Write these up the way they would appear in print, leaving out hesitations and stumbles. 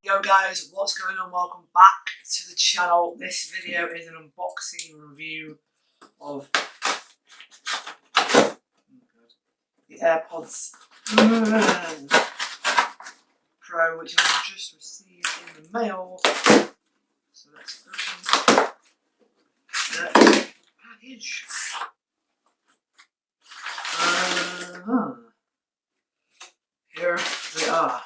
Yo guys, what's going on? Welcome back to the channel. This video is an unboxing review of the AirPods Pro, which I've just received in the mail. So let's open the package. Here they are.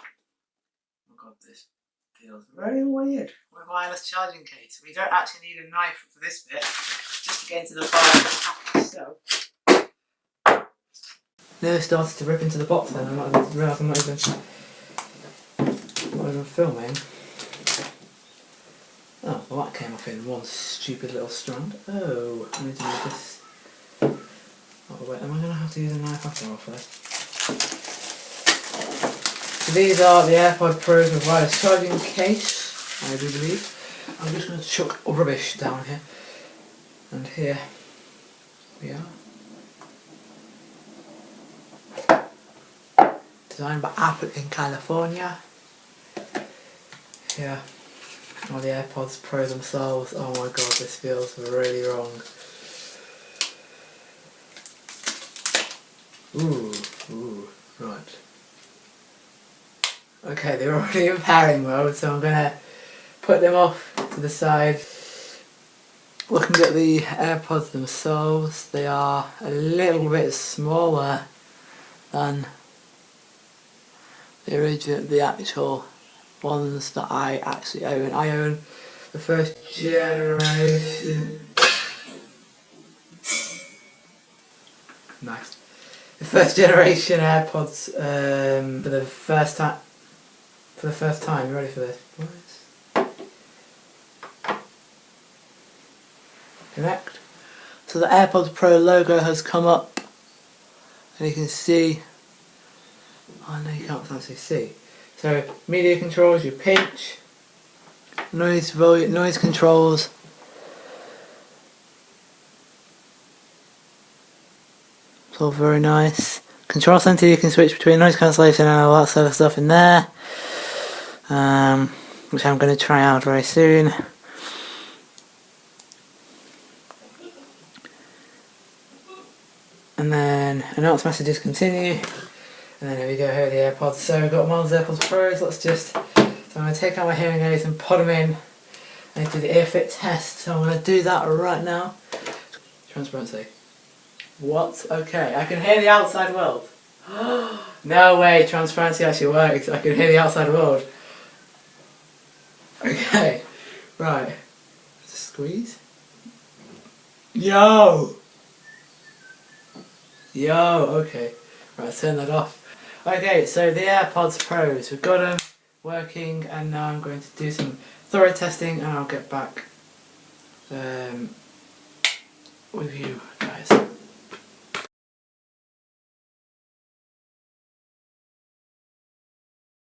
Oh god, this feels very weird with a wireless charging case. We don't actually need a knife for this bit, just to get into the bottom of the package. So, nearly started to rip into the box then. I'm not even filming. Oh, well that came off in one stupid little strand. Oh, I need to use this. Oh wait, am I going to have to use a knife after all for this? So these are the AirPod Pros with wireless charging case, I do believe. I'm just going to chuck rubbish down here. And here we are. Designed by Apple in California. Here are the AirPods Pro themselves. Oh my god, this feels really wrong. Ooh, right. Okay, they're already in pairing mode, so I'm gonna put them off to the side. Looking at the AirPods themselves, they are a little bit smaller than the actual ones that I actually own. I own the first generation. Nice. The first generation AirPods for the first time. You ready for this, boys? Connect. So the AirPods Pro logo has come up, and you can see. Oh no, you can't actually see. So media controls, you pinch. Noise controls. It's all very nice. Control center, you can switch between noise cancellation and all that sort of stuff in there. Which I'm going to try out very soon. And then announce messages continue. And then here we go, here are the AirPods. So we've got Miles AirPods Pros. So I'm going to take out my hearing aids and put them in and do the ear fit test. So I'm going to do that right now. Transparency. What? Okay, I can hear the outside world. No way, transparency actually works. I can hear the outside world. Okay, right. Squeeze. Yo, okay. Right, turn that off. Okay, so the AirPods Pros, we've got them working, and now I'm going to do some thorough testing, and I'll get back with you